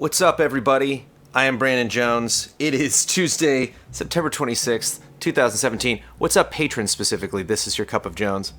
What's up, everybody? I am Brandon Jones. It is Tuesday, September 26th, 2017. What's up, patrons specifically? This is your Cup of Jones.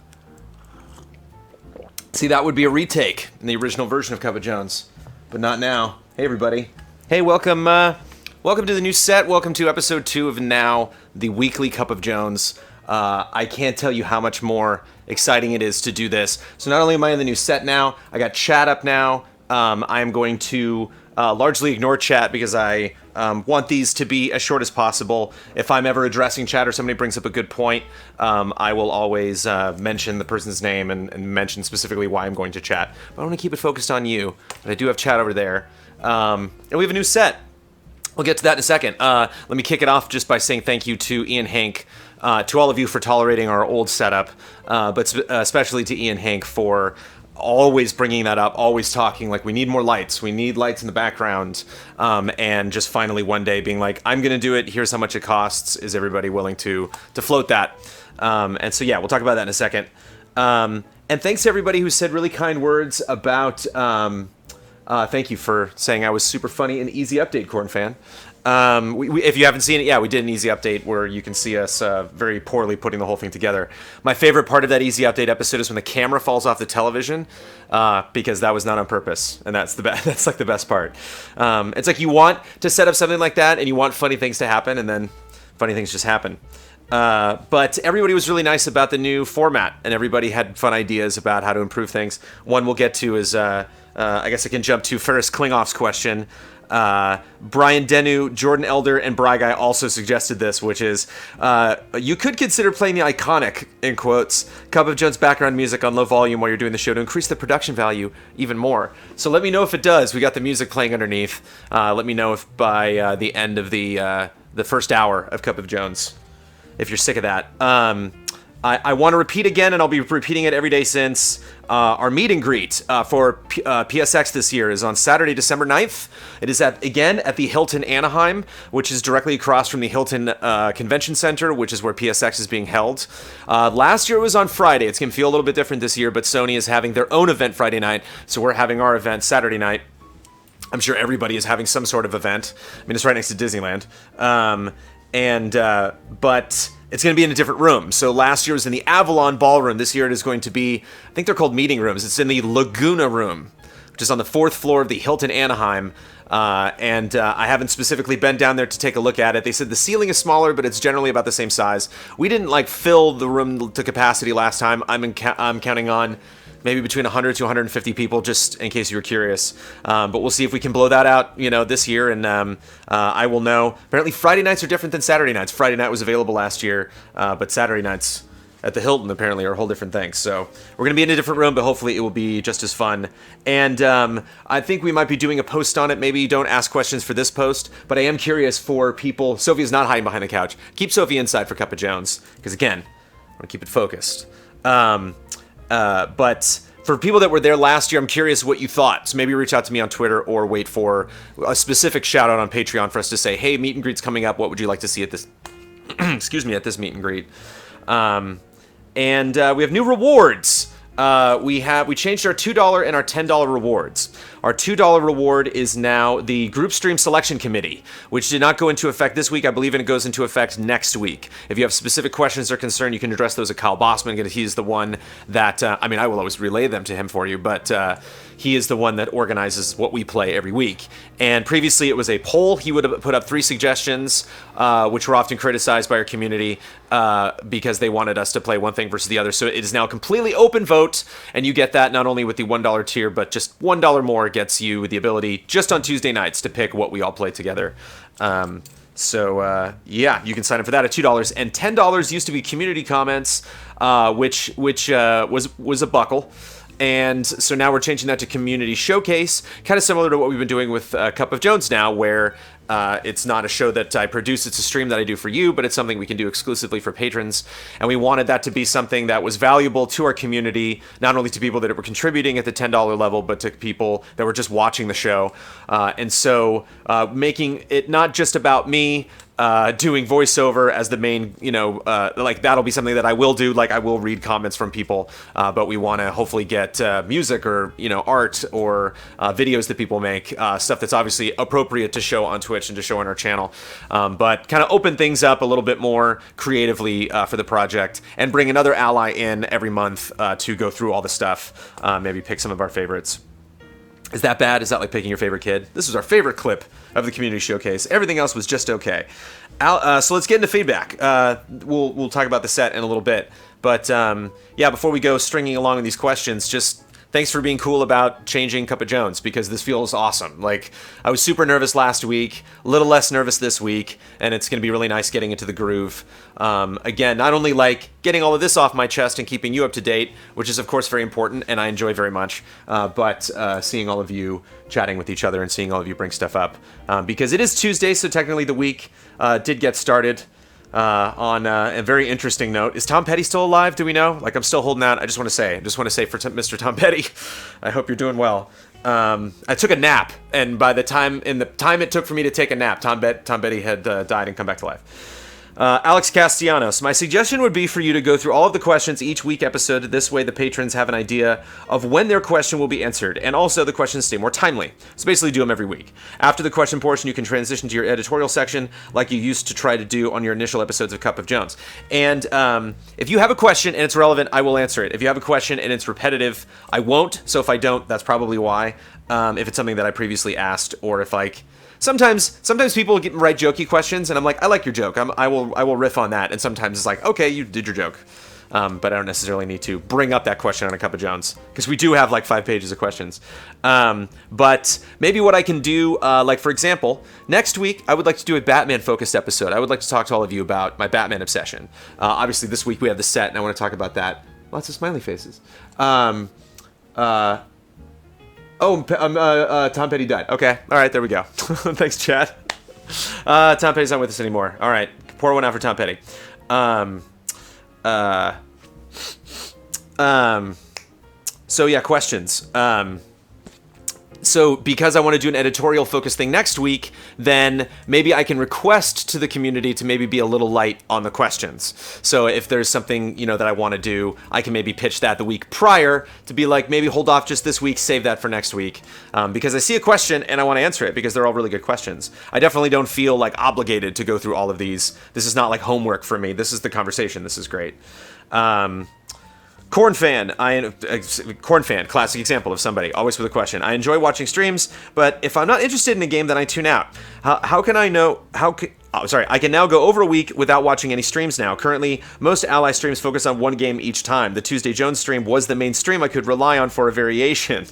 See, that would be a retake in the original version of Cup of Jones, but not now. Hey, everybody. Hey, welcome to the new set. Welcome to episode 2 of Now, the weekly Cup of Jones. I can't tell you how much more exciting it is to do this. So not only am I in the new set now, I got chat up now. I am going to largely ignore chat because I want these to be as short as possible. If I'm ever addressing chat or somebody brings up a good point, I will always mention the person's name and mention specifically why I'm going to chat. But I want to keep it focused on you. And I do have chat over there. And we have a new set. We'll get to that in a second. Let me kick it off just by saying thank you to Ian Hank, to all of you for tolerating our old setup, but especially to Ian Hank for always bringing that up, always talking like we need more lights, we need lights in the background, and just finally one day being like, I'm gonna do it, here's how much it costs, is everybody willing to float that? And so yeah, we'll talk about that in a second. And thanks to everybody who said really kind words about, thank you for saying I was super funny and easy update, Corn fan. If you haven't seen it, yeah, we did an easy update where you can see us very poorly putting the whole thing together. My favorite part of that easy update episode is when the camera falls off the television, because that was not on purpose, and that's that's like the best part. It's like you want to set up something like that, and you want funny things to happen, and then funny things just happen. But everybody was really nice about the new format, and everybody had fun ideas about how to improve things. One we'll get to is, I guess I can jump to Ferris Klingoff's question. Brian Denu, Jordan Elder, and Bry Guy also suggested this, which is, you could consider playing the iconic, in quotes, Cup of Jones background music on low volume while you're doing the show to increase the production value even more. So let me know if it does. We got the music playing underneath. Let me know if by the end of the first hour of Cup of Jones, if you're sick of that. I want to repeat again, and I'll be repeating it every day since our meet and greet for PSX this year is on Saturday, December 9th. It is again at the Hilton Anaheim, which is directly across from the Hilton Convention Center, which is where PSX is being held. Last year it was on Friday. It's going to feel a little bit different this year, but Sony is having their own event Friday night, so we're having our event Saturday night. I'm sure everybody is having some sort of event. I mean, it's right next to Disneyland. But it's going to be in a different room. So last year was in the Avalon Ballroom. This year it is going to be, I think they're called meeting rooms. It's in the Laguna Room, which is on the 4th floor of the Hilton Anaheim. I haven't specifically been down there to take a look at it. They said the ceiling is smaller, but it's generally about the same size. We didn't fill the room to capacity last time. I'm counting on maybe between 100 to 150 people, just in case you were curious. But we'll see if we can blow that out, this year, and I will know. Apparently, Friday nights are different than Saturday nights. Friday night was available last year, but Saturday nights at the Hilton apparently are a whole different thing. So we're going to be in a different room, but hopefully it will be just as fun. And I think we might be doing a post on it. Maybe don't ask questions for this post, but I am curious for people. Sophie's not hiding behind the couch. Keep Sophie inside for Cup of Jones, because again, I want to keep it focused. But for people that were there last year, I'm curious what you thought. So maybe reach out to me on Twitter or wait for a specific shout out on Patreon for us to say, hey, meet and greet's coming up. What would you like to see at this, at this meet and greet? And we have new rewards. We changed our $2 and our $10 rewards. Our $2 reward is now the Group Stream Selection Committee, which did not go into effect this week. I believe it goes into effect next week. If you have specific questions or concern, you can address those at Kyle Bossman, because he's the one that, I will always relay them to him for you, but he is the one that organizes what we play every week. And previously it was a poll. He would have put up 3 suggestions, which were often criticized by our community because they wanted us to play one thing versus the other. So it is now a completely open vote, and you get that not only with the $1 tier, but just $1 more gets you the ability just on Tuesday nights to pick what we all play together. Yeah, you can sign up for that at $2. And $10 used to be community comments, which was a buckle. And so now we're changing that to Community Showcase, kind of similar to what we've been doing with Cup of Jones now, where it's not a show that I produce, it's a stream that I do for you, but it's something we can do exclusively for patrons. And we wanted that to be something that was valuable to our community, not only to people that were contributing at the $10 level, but to people that were just watching the show. And so making it not just about me, doing voiceover as the main, like that'll be something that I will do. Like I will read comments from people, but we want to hopefully get music or art or videos that people make, stuff that's obviously appropriate to show on Twitch and to show on our channel, but kind of open things up a little bit more creatively for the project and bring another ally in every month to go through all the stuff, maybe pick some of our favorites. Is that bad? Is that like picking your favorite kid? This was our favorite clip of the community showcase. Everything else was just okay. So let's get into feedback. We'll talk about the set in a little bit. But yeah, before we go stringing along with these questions, just thanks for being cool about changing Cup of Jones, because this feels awesome. Like, I was super nervous last week, a little less nervous this week, and it's going to be really nice getting into the groove. Again, not only like getting all of this off my chest and keeping you up to date, which is of course very important and I enjoy very much, but seeing all of you chatting with each other and seeing all of you bring stuff up. Because it is Tuesday, so technically the week did get started. On a very interesting note, is Tom Petty still alive? Do we know? Like, I'm still holding out. I just want to say for Mr. Tom Petty, I hope you're doing well. I took a nap, and by the time it took for me to take a nap, Tom Petty had died and come back to life. Alex Castellanos, my suggestion would be for you to go through all of the questions each week episode. This way the patrons have an idea of when their question will be answered, and also the questions stay more timely. So basically do them every week. After the question portion, you can transition to your editorial section like you used to try to do on your initial episodes of Cup of Jones. And if you have a question and it's relevant, I will answer it. If you have a question and it's repetitive, I won't. So if I don't, that's probably why. If it's something that I previously asked, or if like... Sometimes people write jokey questions, and I'm like, I like your joke. I will riff on that. And sometimes it's like, okay, you did your joke, but I don't necessarily need to bring up that question on a Cup of Jones, because we do have like 5 pages of questions. But maybe what I can do, like for example, next week I would like to do a Batman-focused episode. I would like to talk to all of you about my Batman obsession. Obviously, this week we have the set, and I want to talk about that. Lots of smiley faces. Tom Petty died. Okay. All right, there we go. Thanks, Chad. Tom Petty's not with us anymore. All right, pour one out for Tom Petty. So yeah, questions. So because I want to do an editorial focus thing next week, then maybe I can request to the community to maybe be a little light on the questions. So if there's something, that I want to do, I can maybe pitch that the week prior to be like, maybe hold off just this week, save that for next week. Because I see a question and I want to answer it because they're all really good questions. I definitely don't feel like obligated to go through all of these. This is not like homework for me. This is the conversation. This is great. Corn fan, classic example of somebody, always with a question. I enjoy watching streams, but if I'm not interested in a game, then I tune out. How can I know, I can now go over a week without watching any streams now. Currently, most Ally streams focus on one game each time. The Tuesday Jones stream was the main stream I could rely on for a variation.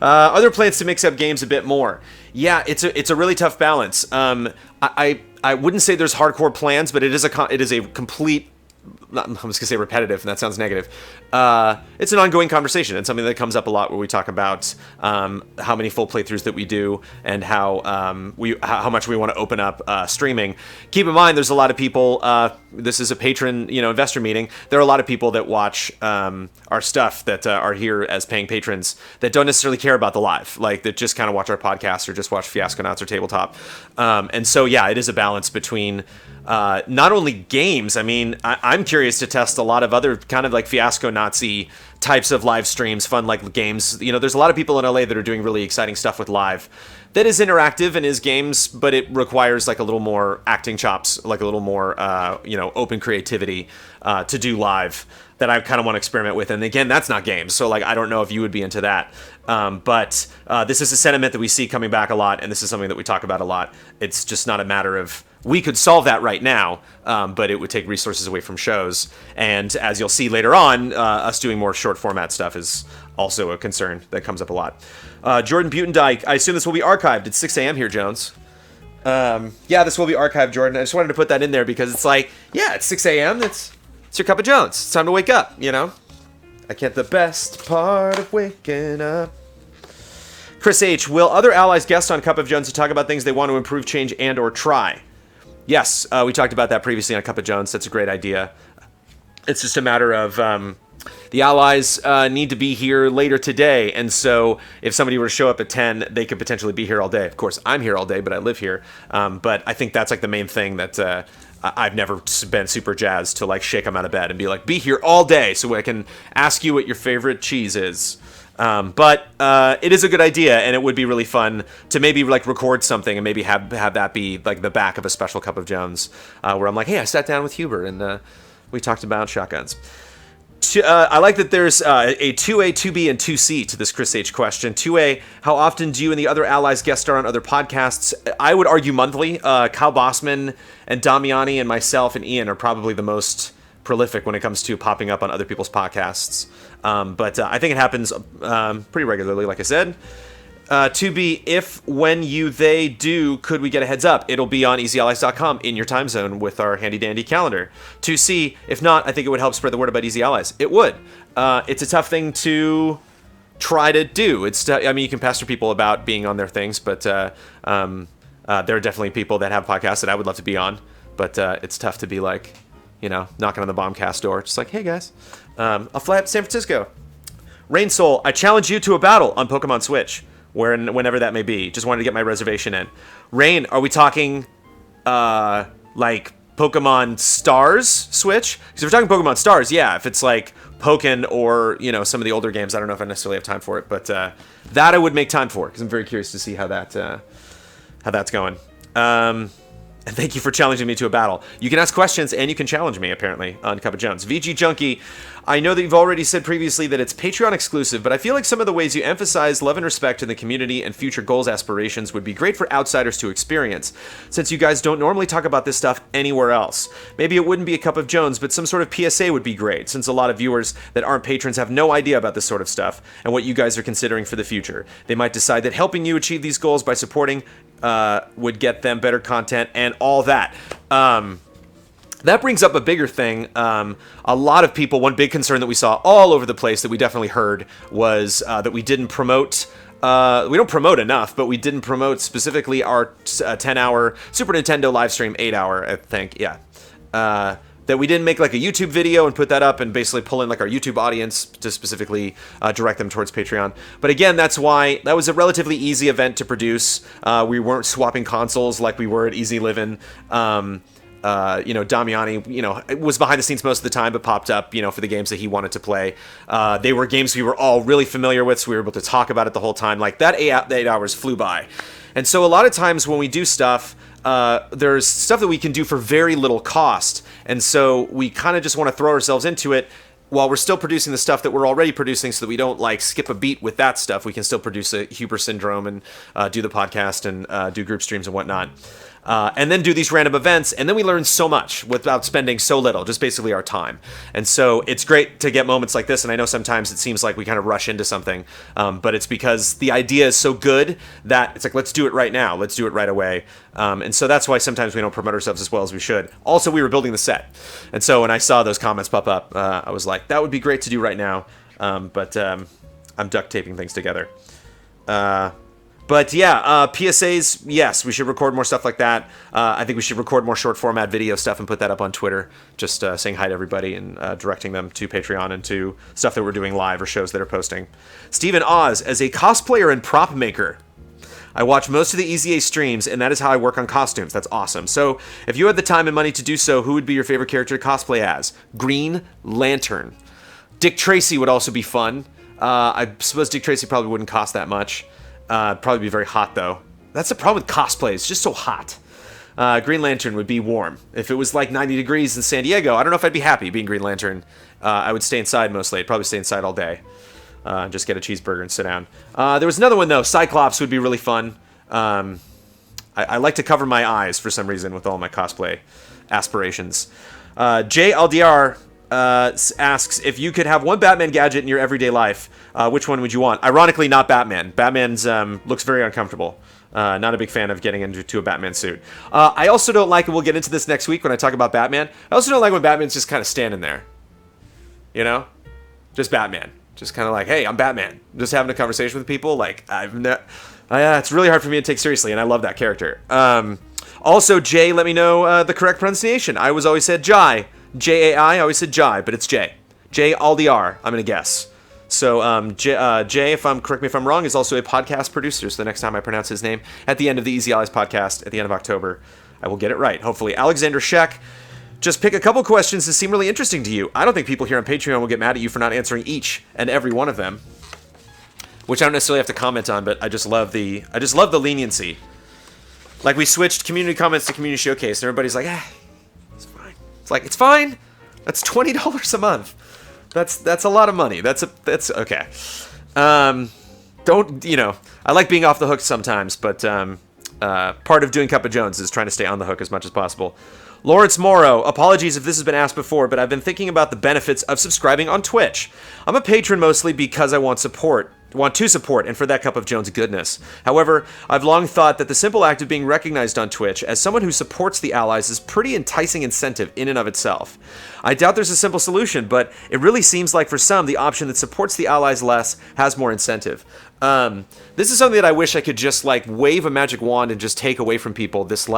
Other plans to mix up games a bit more. Yeah, it's a really tough balance. I wouldn't say there's hardcore plans, but it is a complete... I'm just going to say repetitive, and that sounds negative. It's an ongoing conversation, and something that comes up a lot where we talk about how many full playthroughs that we do and how much we want to open up streaming. Keep in mind, there's a lot of people, this is a patron, investor meeting. There are a lot of people that watch our stuff that are here as paying patrons that don't necessarily care about the live, like that just kind of watch our podcast or just watch Fiasconauts or Tabletop. And so, yeah, it is a balance between not only games. I mean, I'm curious to test a lot of other kind of like Fiasco Nazi types of live streams, fun like games. There's a lot of people in LA that are doing really exciting stuff with live that is interactive and is games, but it requires like a little more acting chops, like a little more, open creativity to do live that I kind of want to experiment with. And again, that's not games. So like, I don't know if you would be into that. But this is a sentiment that we see coming back a lot. And this is something that we talk about a lot. It's just not a matter of, we could solve that right now, but it would take resources away from shows. And as you'll see later on, us doing more short format stuff is also a concern that comes up a lot. Jordan Butendike, I assume this will be archived. It's 6 a.m. here, Jones. Yeah, this will be archived, Jordan. I just wanted to put that in there because it's like, yeah, it's 6 a.m. It's your Cup of Jones. It's time to wake up, I can't the best part of waking up. Chris H., will other allies guest on Cup of Jones to talk about things they want to improve, change, and or try? Yes, we talked about that previously on Cup of Jones. That's a great idea. It's just a matter of The allies need to be here later today, and so if somebody were to show up at 10, they could potentially be here all day. Of course, I'm here all day, but I live here. But I think that's like the main thing that I've never been super jazzed to like shake them out of bed and be like, be here all day so I can ask you what your favorite cheese is. But it is a good idea, and it would be really fun to maybe like record something and maybe have that be like the back of a special Cup of Jones, where I'm like, hey, I sat down with Huber and we talked about shotguns. I like that there's a 2A, 2B, and 2C to this Chris H. question. 2A, how often do you and the other allies guest star on other podcasts? I would argue monthly. Kyle Bossman and Damiani and myself and Ian are probably the most prolific when it comes to popping up on other people's podcasts. But I think it happens pretty regularly, like I said. 2B, if, when they do, could we get a heads up? It'll be on easyallies.com in your time zone with our handy dandy calendar. 2C, if not, I think it would help spread the word about Easy Allies. It would. It's a tough thing to try to do. I mean, you can pester people about being on their things, but there are definitely people that have podcasts that I would love to be on, but it's tough to be like, knocking on the Bombcast door, just like, hey guys, I'll fly up to San Francisco. Rain Soul, I challenge you to a battle on Pokemon Switch. Whenever that may be. Just wanted to get my reservation in. Rain, are we talking like Pokemon Stars Switch? Because if we're talking Pokemon Stars, yeah. If it's like Pokken or some of the older games, I don't know if I necessarily have time for it, but that I would make time for because I'm very curious to see how that's going. And thank you for challenging me to a battle. You can ask questions and you can challenge me, apparently, on Cup of Jones. VG Junkie, I know that you've already said previously that it's Patreon exclusive, but I feel like some of the ways you emphasize love and respect in the community and future goals aspirations would be great for outsiders to experience, since you guys don't normally talk about this stuff anywhere else. Maybe it wouldn't be a Cup of Jones, but some sort of PSA would be great, since a lot of viewers that aren't patrons have no idea about this sort of stuff and what you guys are considering for the future. They might decide that helping you achieve these goals by supporting would get them better content and all that. That brings up a bigger thing. A lot of people, one big concern that we saw all over the place that we definitely heard was that we didn't promote. We don't promote enough, but we didn't promote specifically our 10-hour Super Nintendo live stream, 8-hour, I think. Yeah. That we didn't make like a YouTube video and put that up and basically pull in like our YouTube audience to specifically direct them towards Patreon. But again, that's why that was a relatively easy event to produce. We weren't swapping consoles like we were at Easy Livin'. Damiani, it was behind the scenes most of the time, but popped up, for the games that he wanted to play. They were games we were all really familiar with, so we were able to talk about it the whole time. Like that 8 hours flew by. And so a lot of times when we do stuff, there's stuff that we can do for very little cost. And so we kind of just want to throw ourselves into it while we're still producing the stuff that we're already producing so that we don't like skip a beat with that stuff. We can still produce a Huber Syndrome and do the podcast and do group streams and whatnot. And then do these random events, and then we learn so much without spending so little, just basically our time. And so it's great to get moments like this, and I know sometimes it seems like we kind of rush into something, but it's because the idea is so good that it's like, let's do it right now, let's do it right away. And so that's why sometimes we don't promote ourselves as well as we should. Also, we were building the set, and so when I saw those comments pop up, I was like, that would be great to do right now, but I'm duct taping things together. But yeah, PSAs, yes, we should record more stuff like that. I think we should record more short format video stuff and put that up on Twitter, just saying hi to everybody and directing them to Patreon and to stuff that we're doing live or shows that are posting. Stephen Oz, as a cosplayer and prop maker, I watch most of the EZA streams, and that is how I work on costumes. That's awesome. So if you had the time and money to do so, who would be your favorite character to cosplay as? Green Lantern. Dick Tracy would also be fun. I suppose Dick Tracy probably wouldn't cost that much. Probably be very hot, though. That's the problem with cosplay. It's just so hot. Green Lantern would be warm. If it was like 90 degrees in San Diego, I don't know if I'd be happy being Green Lantern. I would stay inside mostly. I'd probably stay inside all day. Just get a cheeseburger and sit down. There was another one, though. Cyclops would be really fun. I like to cover my eyes for some reason with all my cosplay aspirations. Jay LDR asks, if you could have one Batman gadget in your everyday life, which one would you want? Ironically, not Batman. Batman's looks very uncomfortable. Not a big fan of getting into a Batman suit. I also don't like, and we'll get into this next week when I talk about Batman, I also don't like when Batman's just kind of standing there. Just Batman. Just kind of like, hey, I'm Batman. Just having a conversation with people. Like, it's really hard for me to take seriously, and I love that character. Also, Jay, let me know the correct pronunciation. I always said Jai. Jai. I always said Jai, but it's Jay. Jay Aldiar, I'm going to guess. So Jay, correct me if I'm wrong, is also a podcast producer. So the next time I pronounce his name at the end of the Easy Allies podcast at the end of October, I will get it right. Hopefully. Alexander Sheck, just pick a couple questions that seem really interesting to you. I don't think people here on Patreon will get mad at you for not answering each and every one of them, which I don't necessarily have to comment on, but I just love the leniency. Like, we switched community comments to community showcase, and everybody's like, it's fine. It's like, it's fine. That's $20 a month. That's a lot of money. That's okay. Don't, I like being off the hook sometimes, but part of doing Cup of Jones is trying to stay on the hook as much as possible. Lawrence Morrow, apologies if this has been asked before, but I've been thinking about the benefits of subscribing on Twitch. I'm a patron mostly because I want to support, and for that Cup of Jones goodness. However, I've long thought that the simple act of being recognized on Twitch as someone who supports the Allies is pretty enticing incentive in and of itself. I doubt there's a simple solution, but it really seems like for some, the option that supports the Allies less has more incentive. This is something that I wish I could just, wave a magic wand and just take away from people, this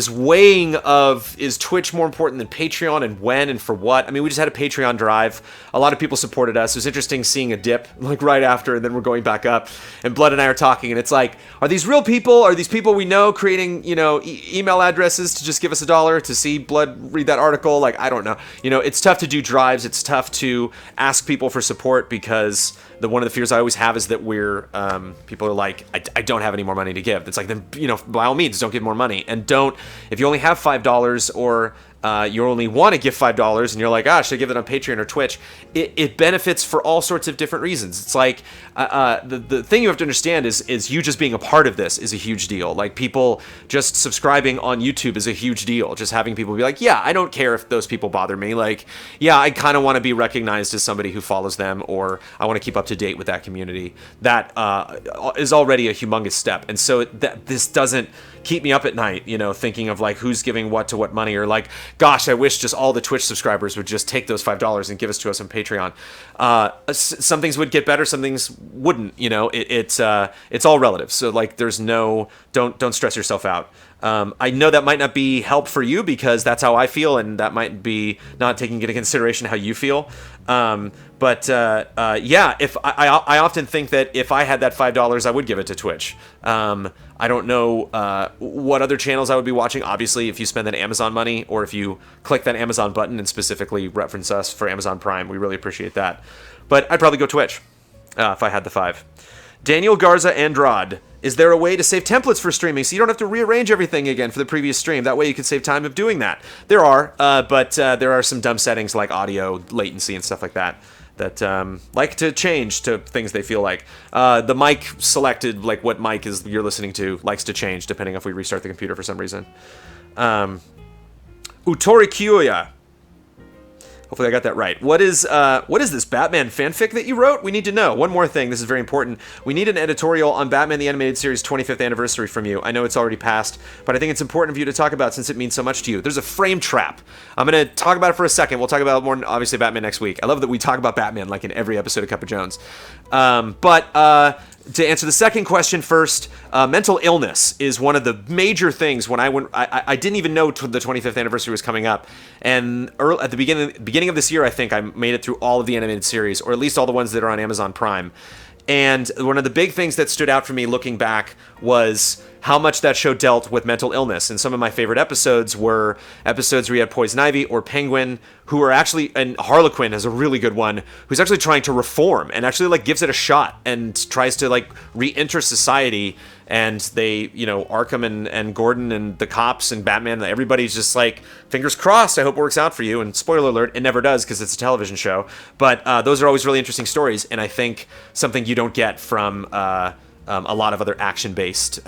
weighing of, is Twitch more important than Patreon, and when and for what? I mean, we just had a Patreon drive. A lot of people supported us. It was interesting seeing a dip, right after, and then we're going back up. And Blood and I are talking, and it's like, are these real people? Are these people we know creating, email addresses to just give us $1 to see Blood read that article? I don't know. It's tough to do drives. It's tough to ask people for support because one of the fears I always have is that people are like, I don't have any more money to give. It's like, then, by all means, don't give more money. And if you only have $5 or you only want to give $5 and you're like, should I give it on Patreon or Twitch? It benefits for all sorts of different reasons. It's like, the thing you have to understand is you just being a part of this is a huge deal. Like, people just subscribing on YouTube is a huge deal. Just having people be like, yeah, I don't care if those people bother me. Like, yeah, I kind of want to be recognized as somebody who follows them, or I want to keep up to date with that community. That is already a humongous step. And so this doesn't keep me up at night, thinking of who's giving what to what money, or gosh, I wish just all the Twitch subscribers would just take those $5 and give us to us on Patreon. Some things would get better, some things wouldn't. It's all relative. So there's no, don't stress yourself out. I know that might not be help for you because that's how I feel, and that might be not taking into consideration how you feel. But if I often think that if I had that $5, I would give it to Twitch. I don't know what other channels I would be watching. Obviously, if you spend that Amazon money, or if you click that Amazon button and specifically reference us for Amazon Prime, we really appreciate that. But I'd probably go Twitch if I had the $5. Daniel Garza Andrade. Is there a way to save templates for streaming so you don't have to rearrange everything again for the previous stream? That way you can save time of doing that. There are, but there are some dumb settings like audio latency and stuff like that like to change to things they feel like. The mic selected, what mic you're listening to, likes to change depending if we restart the computer for some reason. Utori Kyoya. Hopefully I got that right. What is this Batman fanfic that you wrote? We need to know. One more thing. This is very important. We need an editorial on Batman the Animated Series 25th anniversary from you. I know it's already passed, but I think it's important for you to talk about since it means so much to you. There's a frame trap. I'm going to talk about it for a second. We'll talk about it more, obviously, Batman next week. I love that we talk about Batman in every episode of Cup of Jones. To answer the second question first, mental illness is one of the major things. When I didn't even know the 25th anniversary was coming up, and at the beginning of this year, I think I made it through all of the animated series, or at least all the ones that are on Amazon Prime. And one of the big things that stood out for me looking back was how much that show dealt with mental illness. And some of my favorite episodes were episodes where you had Poison Ivy or Penguin, who are actually, and Harlequin is a really good one, who's actually trying to reform and actually gives it a shot and tries to re-enter society. And they, Arkham and Gordon and the cops and Batman, everybody's just fingers crossed, I hope it works out for you. And spoiler alert, it never does because it's a television show. But those are always really interesting stories. And I think something you don't get from a lot of other action-based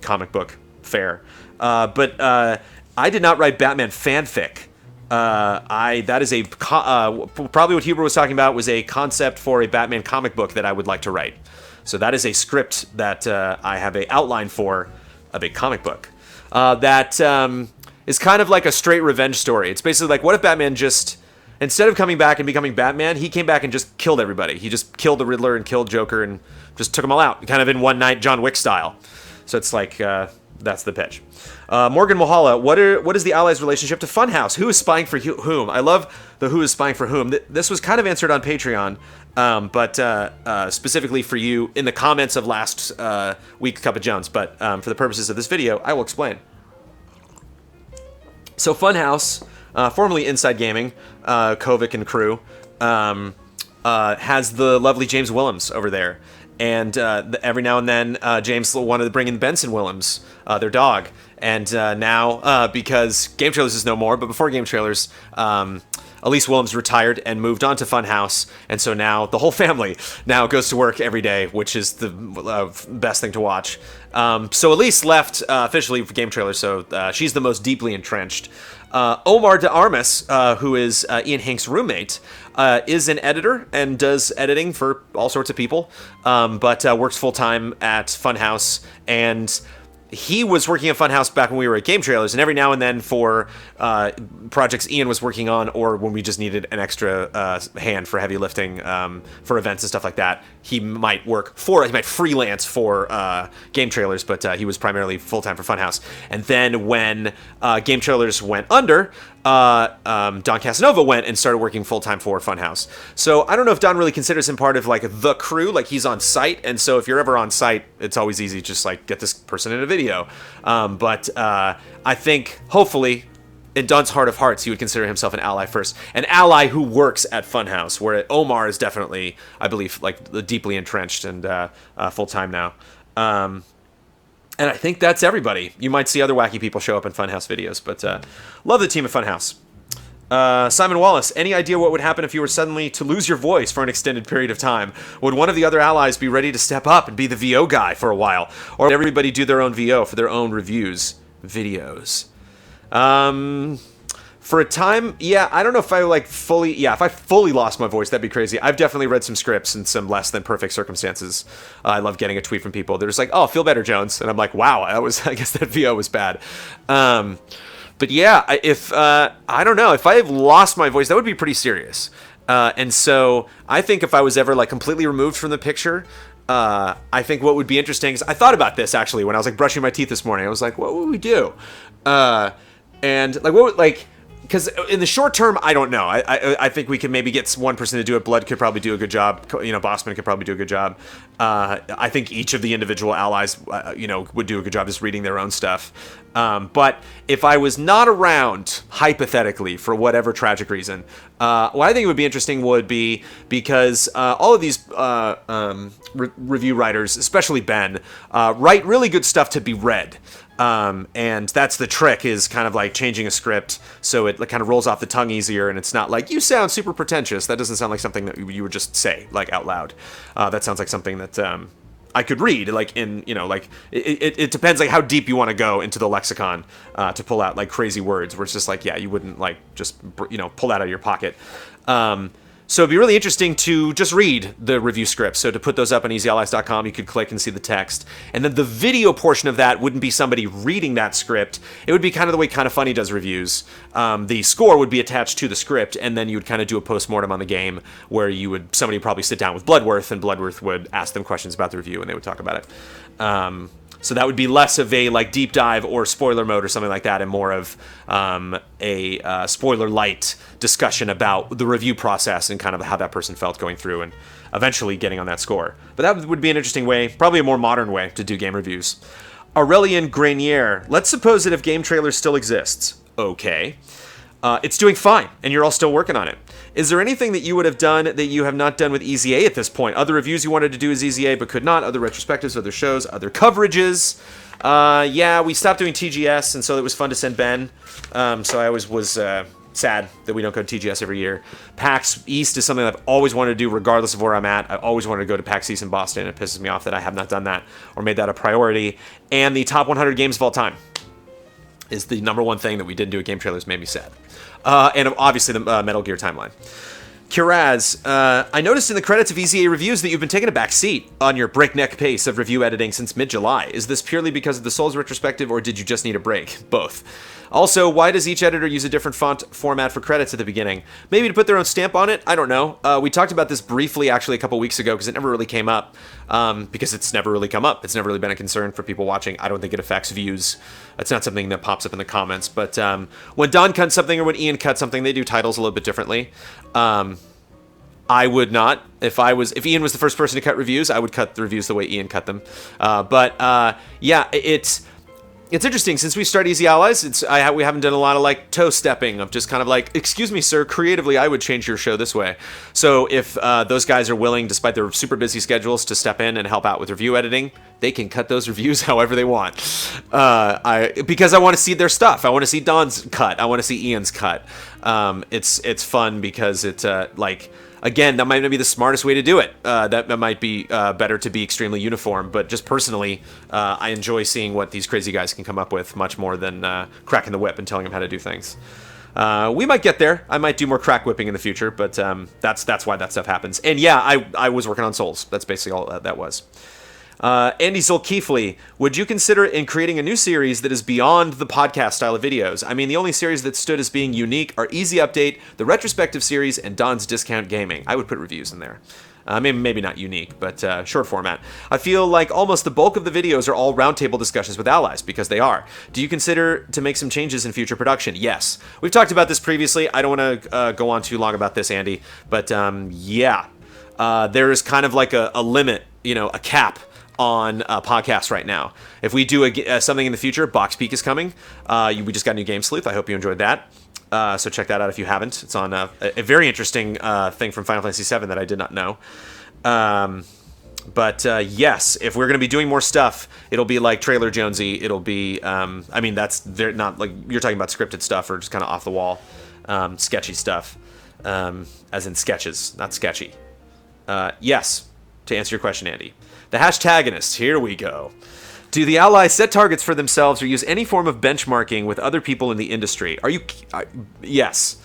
comic book fare. But I did not write Batman fanfic. That is probably what Huber was talking about was a concept for a Batman comic book that I would like to write. So that is a script that I have an outline for of a comic book that is kind of like a straight revenge story. It's basically what if Batman just, instead of coming back and becoming Batman, he came back and just killed everybody. He just killed the Riddler and killed Joker and just took them all out, kind of in one night John Wick style. So it's That's the pitch. Morgan Mohala, what is the Allies' relationship to Funhouse? Who is spying for whom? I love the who is spying for whom. This was kind of answered on Patreon, but specifically for you in the comments of last week's Cup of Jones. But for the purposes of this video, I will explain. So Funhouse, formerly Inside Gaming, Kovic and crew, has the lovely James Willems over there. And every now and then, James wanted to bring in Benson Willems, their dog. And now, because Game Trailers is no more, but before Game Trailers, Elise Willems retired and moved on to Funhouse. And so now the whole family now goes to work every day, which is the best thing to watch. So Elise left officially for Game Trailers, so she's the most deeply entrenched. Omar de Armas, who is Ian Hink's roommate, is an editor and does editing for all sorts of people, but works full-time at Funhouse, and he was working at Funhouse back when we were at Game Trailers, and every now and then for projects Ian was working on, or when we just needed an extra hand for heavy lifting for events and stuff like that, he might freelance for Game Trailers, but he was primarily full-time for Funhouse. And then when Game Trailers went under, Don Casanova went and started working full-time for Funhouse. So I don't know if Don really considers him part of like the crew, like he's on site, and so if you're ever on site, it's always easy to just like get this person in a video. But I think hopefully in Don's heart of hearts, he would consider himself an ally first. An ally who works at Funhouse, where Omar is definitely, I believe, like deeply entrenched and full-time now. And I think that's everybody. You might see other wacky people show up in Funhouse videos, but love the team at Funhouse. Simon Wallace, any idea what would happen if you were suddenly to lose your voice for an extended period of time? Would one of the other allies be ready to step up and be the VO guy for a while? Or would everybody do their own VO for their own videos? For a time, yeah, I don't know if I if I fully lost my voice, that'd be crazy. I've definitely read some scripts in some less than perfect circumstances. I love getting a tweet from people. They're just like, oh, feel better, Jones. And I'm like, wow, I guess that VO was bad. But yeah, I don't know, if I have lost my voice, that would be pretty serious. And so I think if I was ever like completely removed from the picture, I think what would be interesting is I thought about this actually when I was like brushing my teeth this morning. I was like, what would we do? And like, what would like, because in the short term, I don't know. I think we could maybe get one person to do it. Blood could probably do a good job. Bossman could probably do a good job. I think each of the individual allies, would do a good job just reading their own stuff. But if I was not around, hypothetically, for whatever tragic reason, what I think would be interesting would be because all of these review writers, especially Ben, write really good stuff to be read. And that's the trick, is kind of like changing a script so it kind of rolls off the tongue easier, and it's not like, you sound super pretentious. That doesn't sound like something that you would just say like out loud. That sounds like something that I could read, like in, it depends like how deep you want to go into the lexicon to pull out like crazy words where it's just like, yeah, you wouldn't like just, pull that out of your pocket. So it'd be really interesting to just read the review scripts. So to put those up on easyallies.com, you could click and see the text. And then the video portion of that wouldn't be somebody reading that script. It would be kind of the way Kinda Funny does reviews. The score would be attached to the script, and then you would kind of do a post-mortem on the game where somebody would probably sit down with Bloodworth, and Bloodworth would ask them questions about the review, and they would talk about it. So that would be less of a like deep dive or spoiler mode or something like that, and more of a spoiler light discussion about the review process and kind of how that person felt going through and eventually getting on that score. But that would be an interesting way, probably a more modern way to do game reviews. Aurelian Grenier, let's suppose that if Game Trailers still exists. Okay. It's doing fine, and you're all still working on it. Is there anything that you would have done that you have not done with EZA at this point? Other reviews you wanted to do as EZA but could not? Other retrospectives, other shows, other coverages? Yeah, we stopped doing TGS, and so it was fun to send Ben. So I always was sad that we don't go to TGS every year. PAX East is something I've always wanted to do regardless of where I'm at. I always wanted to go to PAX East in Boston. It pisses me off that I have not done that or made that a priority. And the top 100 games of all time is the number one thing that we didn't do at Game Trailers. Made me sad. And obviously the Metal Gear timeline. Kiraz, I noticed in the credits of EZA reviews that you've been taking a back seat on your breakneck pace of review editing since mid-July. Is this purely because of the Souls retrospective, or did you just need a break? Both. Also, why does each editor use a different font format for credits at the beginning? Maybe to put their own stamp on it? I don't know. We talked about this briefly, actually, a couple weeks ago, because it never really came up. because it's never really come up. It's never really been a concern for people watching. I don't think it affects views. It's not something that pops up in the comments. But when Don cuts something or when Ian cuts something, they do titles a little bit differently. I would not. If Ian was the first person to cut reviews, I would cut the reviews the way Ian cut them. Yeah, it's interesting. Since we started Easy Allies, we haven't done a lot of like toe stepping of just kind of like, excuse me, sir, creatively, I would change your show this way. So if those guys are willing, despite their super busy schedules, to step in and help out with review editing, they can cut those reviews however they want. Because I want to see their stuff. I want to see Don's cut. I want to see Ian's cut. It's fun because it's like. Again, that might not be the smartest way to do it. That might be better to be extremely uniform. But just personally, I enjoy seeing what these crazy guys can come up with much more than cracking the whip and telling them how to do things. We might get there. I might do more crack whipping in the future, but that's why that stuff happens. And yeah, I was working on Souls. That's basically all that was. Andy Zolkeefly, would you consider in creating a new series that is beyond the podcast style of videos? I mean, the only series that stood as being unique are Easy Update, the retrospective series, and Don's Discount Gaming. I would put reviews in there. Maybe not unique, but short format. I feel like almost the bulk of the videos are all roundtable discussions with allies, because they are. Do you consider to make some changes in future production? Yes. We've talked about this previously. I don't want to go on too long about this, Andy, but yeah. There is kind of like a limit, a cap on podcasts right now. If we do something in the future, Box Peak is coming. We just got a new Game Sleuth. I hope you enjoyed that. So check that out if you haven't. It's on a very interesting thing from Final Fantasy VII that I did not know. But yes, if we're going to be doing more stuff, it'll be like Trailer Jonesy. It'll be, they're not like you're talking about scripted stuff or just kind of off the wall, sketchy stuff, as in sketches, not sketchy. Yes, to answer your question, Andy. The hashtagonist, here we go. Do the allies set targets for themselves or use any form of benchmarking with other people in the industry? Yes.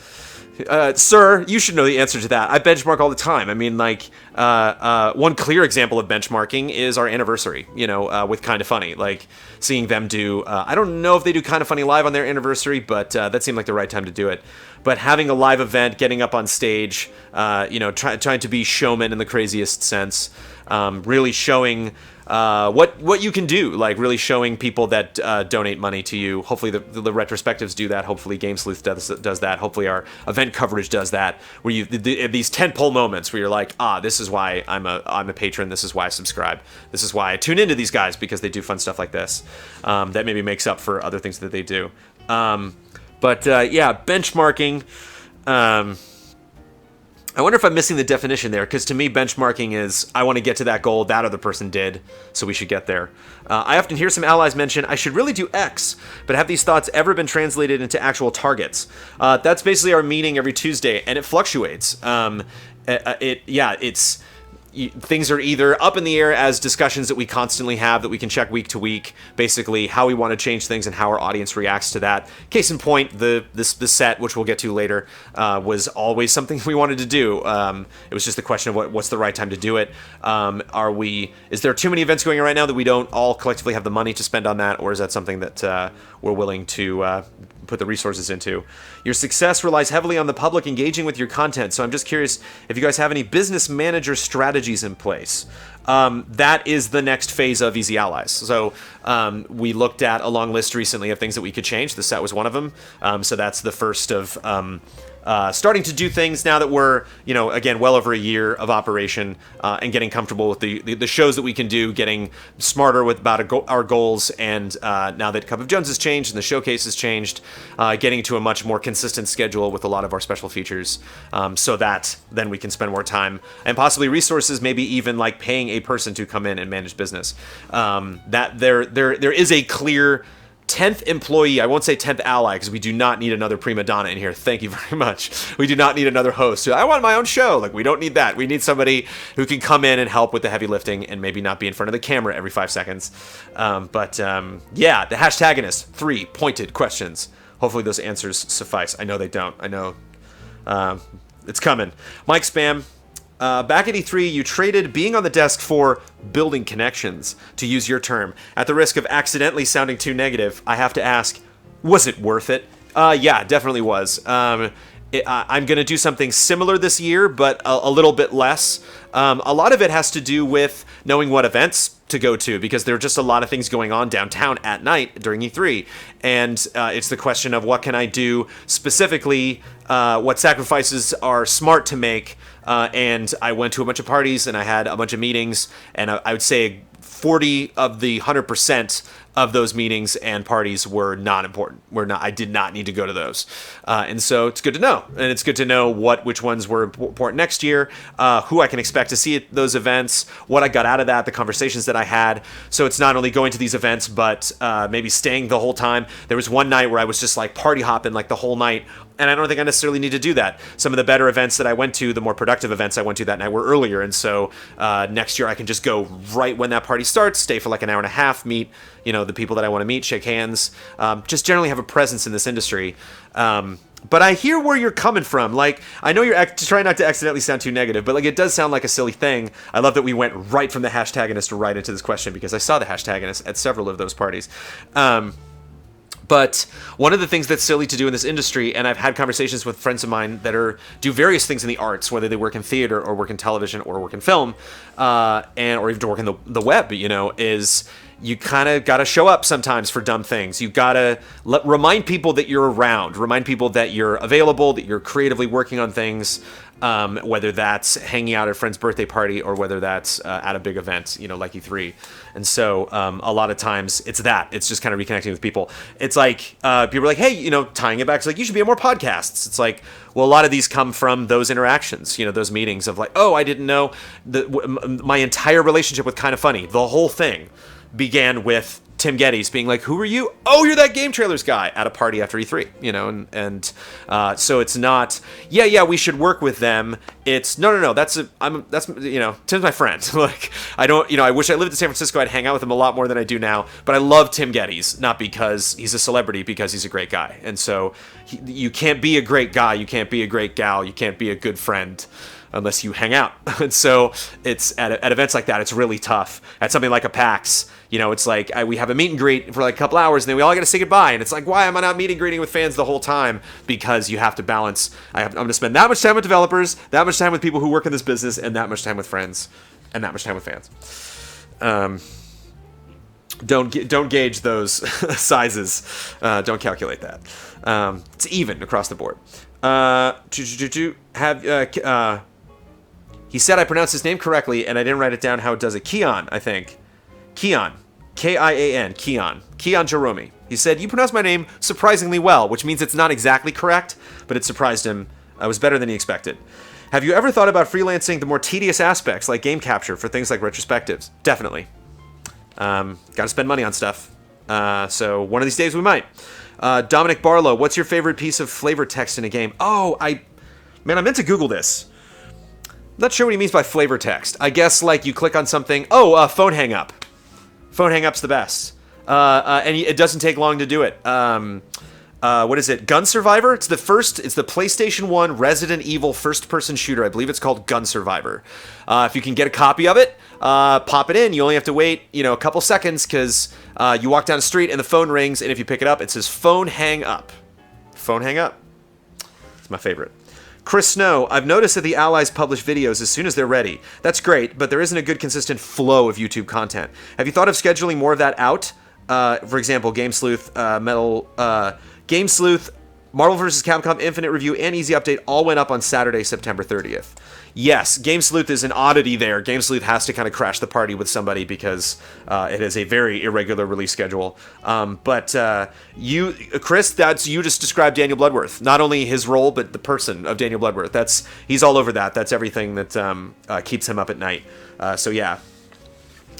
Sir, you should know the answer to that. I benchmark all the time. I mean, like, one clear example of benchmarking is our anniversary, with Kinda Funny. Like, seeing them do, I don't know if they do Kinda Funny live on their anniversary, but that seemed like the right time to do it. But having a live event, getting up on stage, trying to be showman in the craziest sense, really showing what you can do, like really showing people that donate money to you. Hopefully the retrospectives do that. Hopefully Game Sleuth does that. Hopefully our event coverage does that. Where these tentpole moments where you're like, this is why I'm a patron. This is why I subscribe. This is why I tune into these guys, because they do fun stuff like this. That maybe makes up for other things that they do. Yeah, benchmarking. I wonder if I'm missing the definition there, because to me, benchmarking is, I want to get to that goal that other person did, so we should get there. I often hear some allies mention, I should really do X, but have these thoughts ever been translated into actual targets? That's basically our meeting every Tuesday, and it fluctuates. Things are either up in the air as discussions that we constantly have that we can check week to week, basically how we want to change things and how our audience reacts to that. Case in point, the set, which we'll get to later, was always something we wanted to do. It was just the question of what's the right time to do it. Is there too many events going on right now that we don't all collectively have the money to spend on that, or is that something that we're willing to put the resources into? Your success relies heavily on the public engaging with your content, so I'm just curious if you guys have any business manager strategies in place. That is the next phase of Easy Allies. So we looked at a long list recently of things that we could change. The set was one of them. So that's the first of starting to do things now that we're, again, well over a year of operation, and getting comfortable with the shows that we can do, getting smarter about our goals, and now that Cup of Jones has changed and the showcase has changed, getting to a much more consistent schedule with a lot of our special features, so that then we can spend more time and possibly resources, maybe even like paying a person to come in and manage business. That there is a clear 10th employee. I won't say 10th ally, because we do not need another prima donna in here. Thank you very much. We do not need another host. I want my own show. Like, we don't need that. We need somebody who can come in and help with the heavy lifting and maybe not be in front of the camera every 5 seconds. Yeah, the hashtagonist, 3 pointed questions. Hopefully those answers suffice. I know they don't. I know it's coming. Mike Spam. Back at E3, you traded being on the desk for building connections, to use your term. At the risk of accidentally sounding too negative, I have to ask, was it worth it? Yeah, it definitely was. I'm going to do something similar this year, but a little bit less. A lot of it has to do with knowing what events to go to, because there are just a lot of things going on downtown at night during E3. And it's the question of what can I do specifically, what sacrifices are smart to make. And I went to a bunch of parties and I had a bunch of meetings, and I would say 40 of the 100% of those meetings and parties were not important. I did not need to go to those. And so it's good to know. And it's good to know which ones were important next year, who I can expect to see at those events, what I got out of that, the conversations that I had. So it's not only going to these events, but maybe staying the whole time. There was one night where I was just like party hopping like the whole night. And I don't think I necessarily need to do that. Some of the better events that I went to, the more productive events I went to that night, were earlier. And so next year I can just go right when that party starts, stay for like an hour and a half, meet the people that I want to meet, shake hands, just generally have a presence in this industry. But I hear where you're coming from. Like, I know you're trying not to accidentally sound too negative, but like it does sound like a silly thing. I love that we went right from the hashtagonist right into this question, because I saw the hashtagonist at several of those parties. But one of the things that's silly to do in this industry, and I've had conversations with friends of mine that do various things in the arts, whether they work in theater or work in television or work in film, or even to work in the web, is you kind of got to show up sometimes for dumb things. You got to remind people that you're around, remind people that you're available, that you're creatively working on things, whether that's hanging out at a friend's birthday party or whether that's at a big event, like E3. And so a lot of times it's just kind of reconnecting with people. It's like people are like, hey, tying it back, it's like, you should be on more podcasts. It's like, well, a lot of these come from those interactions, those meetings of like, oh, I didn't know my entire relationship with Kind of Funny, the whole thing began with Tim Geddes being like, who are you? Oh, you're that Game Trailers guy, at a party after E3, and so it's not, we should work with them. It's no, that's Tim's my friend. Like, I wish I lived in San Francisco, I'd hang out with him a lot more than I do now, but I love Tim Geddes, not because he's a celebrity, because he's a great guy. And so you can't be a great guy, you can't be a great gal, you can't be a good friend unless you hang out. And so it's at events like that, it's really tough. At something like a PAX, it's like we have a meet and greet for like a couple hours, and then we all got to say goodbye. And it's like, why am I not meet and greeting with fans the whole time? Because you have to balance. I'm going to spend that much time with developers, that much time with people who work in this business, and that much time with friends, and that much time with fans. Don't gauge those sizes. Don't calculate that. It's even across the board. He said I pronounced his name correctly, and I didn't write it down how it does it. Keon, I think. Keon. Kian. Keon. Keon Jerome. He said, you pronounced my name surprisingly well, which means it's not exactly correct, but it surprised him. It was better than he expected. Have you ever thought about freelancing the more tedious aspects, like game capture, for things like retrospectives? Definitely. Got to spend money on stuff. So one of these days we might. Dominic Barlow, what's your favorite piece of flavor text in a game? Oh, I meant to Google this. Not sure what he means by flavor text. I guess like you click on something. Oh, phone hang up. Phone hang up's the best. And it doesn't take long to do it. What is it? Gun Survivor? It's the PlayStation 1 Resident Evil first-person shooter. I believe it's called Gun Survivor. If you can get a copy of it, pop it in. You only have to wait, a couple seconds, because you walk down the street and the phone rings, and if you pick it up, it says phone hang up. Phone hang up. It's my favorite. Chris Snow, I've noticed that the Allies publish videos as soon as they're ready. That's great, but there isn't a good consistent flow of YouTube content. Have you thought of scheduling more of that out? For example, Game Sleuth, Game Sleuth, Marvel vs. Capcom Infinite Review, and Easy Update all went up on Saturday, September 30th. Yes, Game Sleuth is an oddity there. Game Sleuth has to kind of crash the party with somebody because it is a very irregular release schedule. But you, Chris, you just described Daniel Bloodworth. Not only his role, but the person of Daniel Bloodworth. He's all over that. That's everything that keeps him up at night. So yeah.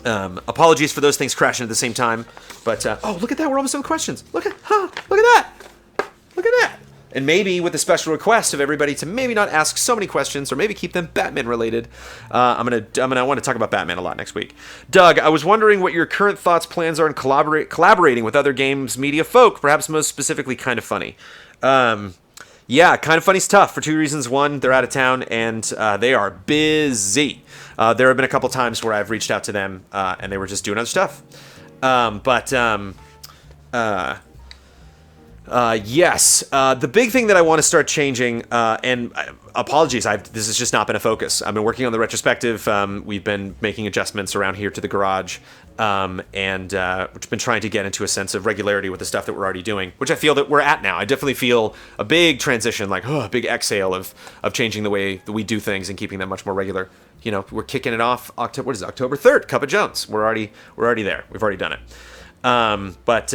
Apologies for those things crashing at the same time. But, oh, look at that. We're almost done with questions. Look at that. Look at that. And maybe with a special request of everybody to maybe not ask so many questions, or maybe keep them Batman related. I want to talk about Batman a lot next week. Doug, I was wondering what your current thoughts, plans are in collaborating with other games media folk, perhaps most specifically Kind of Funny. Yeah, Kind of Funny's tough for two reasons. One, they're out of town and they are busy. There have been a couple times where I've reached out to them and they were just doing other stuff. Yes. The big thing that I want to start changing, and apologies, this has just not been a focus. I've been working on the retrospective. We've been making adjustments around here to the garage, and we've been trying to get into a sense of regularity with the stuff that we're already doing, which I feel that we're at now. I definitely feel a big transition, like a big exhale of changing the way that we do things and keeping them much more regular. You know, we're kicking it off October 3rd, Cup of Jones. We're already there. We've already done it. But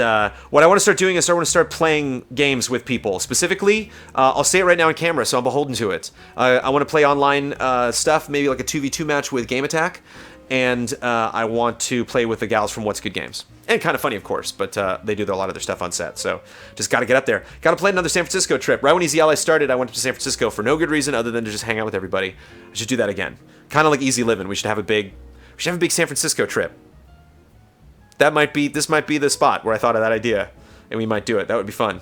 what I want to start doing is I want to start playing games with people. Specifically, I'll say it right now on camera, so I'm beholden to it. I want to play online stuff, maybe like a 2v2 match with Game Attack, and I want to play with the gals from What's Good Games. And Kind of Funny, of course, but they do a lot of their stuff on set, so just got to get up there. Got to plan another San Francisco trip. Right when Easy Ally started, I went to San Francisco for no good reason other than to just hang out with everybody. I should do that again. Kind of like Easy Living. We should have a big San Francisco trip. This might be the spot where I thought of that idea, and we might do it. That would be fun.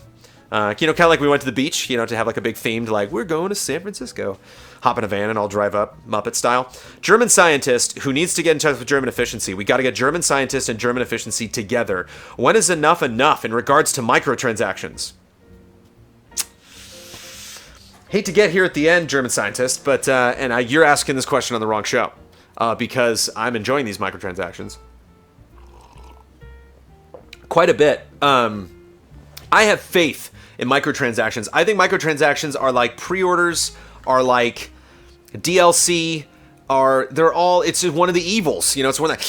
Kind of like we went to the beach, to have like a big themed, like, we're going to San Francisco. Hop in a van and I'll drive up, Muppet style. German scientist who needs to get in touch with German efficiency. We got to get German scientist and German efficiency together. When is enough in regards to microtransactions? Hate to get here at the end, German scientist, but you're asking this question on the wrong show, because I'm enjoying these microtransactions quite a bit. I have faith in microtransactions. I think microtransactions are like pre-orders, are like DLC, it's just one of the evils. It's one of the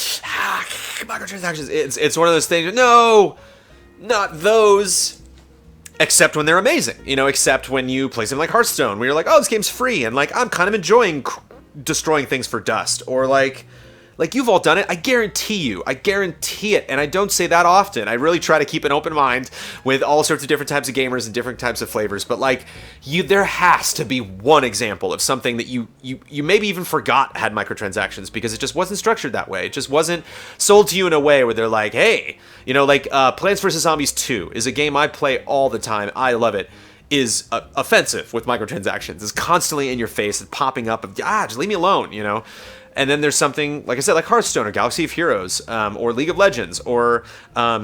microtransactions. It's one of those things. No, not those. Except when they're amazing. Except when you play something like Hearthstone, where you're like, oh, this game's free, and like I'm kind of enjoying destroying things for dust, or like you've all done it. I guarantee it. And I don't say that often. I really try to keep an open mind with all sorts of different types of gamers and different types of flavors. But there has to be one example of something that you maybe even forgot had microtransactions because it just wasn't structured that way. It just wasn't sold to you in a way where they're like, hey, Plants vs. Zombies 2 is a game I play all the time. I love it. Is offensive with microtransactions. It's constantly in your face and popping up of, just leave me alone, And then there's something, like I said, like Hearthstone or Galaxy of Heroes, or League of Legends, or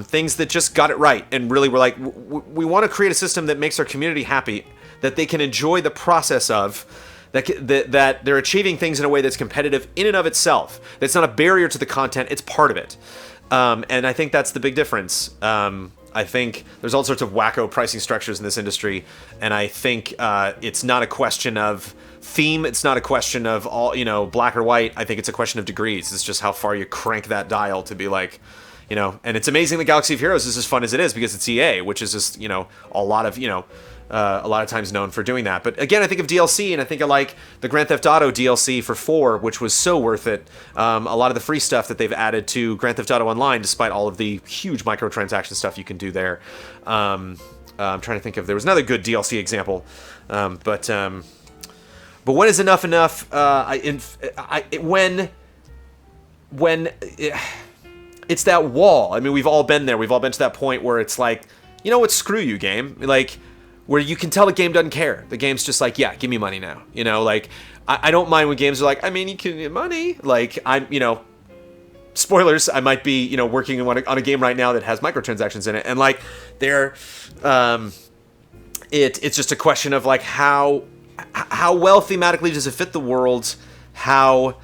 things that just got it right and really were like, we want to create a system that makes our community happy, that they can enjoy the process of, that they're achieving things in a way that's competitive in and of itself. That's not a barrier to the content, it's part of it. And I think that's the big difference. I think there's all sorts of wacko pricing structures in this industry, and I think it's not a question of theme. It's not a question of all, black or white. I think it's a question of degrees. It's just how far you crank that dial to be like, and it's amazing that Galaxy of Heroes is as fun as it is because it's EA, which is just, a lot of times known for doing that. But again, I think of DLC, and I think of like the Grand Theft Auto DLC for 4, which was so worth it. A lot of the free stuff that they've added to Grand Theft Auto Online, despite all of the huge microtransaction stuff you can do there. I'm trying to think if there was another good DLC example, but when is enough? When it's that wall. I mean, we've all been there. We've all been to that point where it's like, you know what? Screw you, game. Like, where you can tell the game doesn't care. The game's just like, yeah, give me money now. I don't mind when games are like, I mean, you can get money. Like, spoilers, I might be, working on a game right now that has microtransactions in it. And like, it's just a question of like, how well thematically does it fit the world? How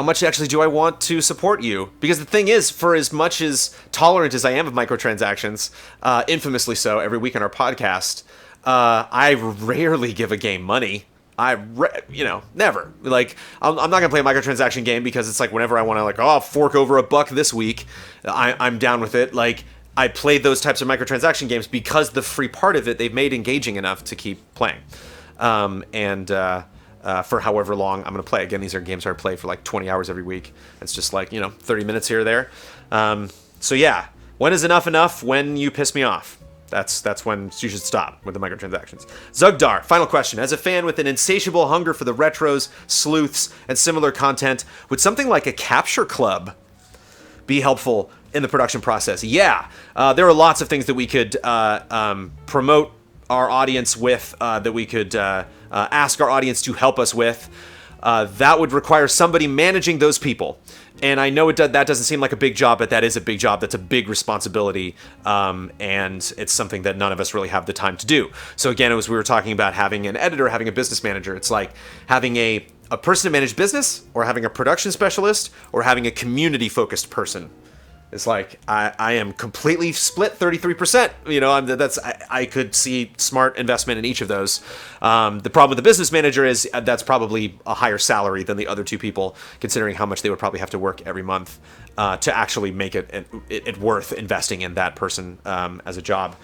much actually do I want to support you? Because the thing is, for as much as tolerant as I am of microtransactions, infamously so every week on our podcast, I rarely give a game money. Never. Like, I'm not gonna play a microtransaction game because it's like whenever I want to, like, I'll fork over $1 this week, I'm down with it. Like, I play those types of microtransaction games because the free part of it they've made engaging enough to keep playing. For however long I'm going to play. Again, these are games I play for like 20 hours every week. It's just like, 30 minutes here or there. So yeah, when is enough? When you piss me off. That's when you should stop with the microtransactions. Zugdar, final question. As a fan with an insatiable hunger for the retros, sleuths, and similar content, would something like a capture club be helpful in the production process? Yeah, there are lots of things that we could promote our audience with, that we could ask our audience to help us with. That would require somebody managing those people. And I know that doesn't seem like a big job, but that is a big job. That's a big responsibility, and it's something that none of us really have the time to do. So again, it was we were talking about having an editor, having a business manager. It's like having a person to manage business, or having a production specialist, or having a community-focused person. It's like I am completely split 33%. You know, I could see smart investment in each of those. The problem with the business manager is that's probably a higher salary than the other two people, considering how much they would probably have to work every month to actually make it worth investing in that person as a job.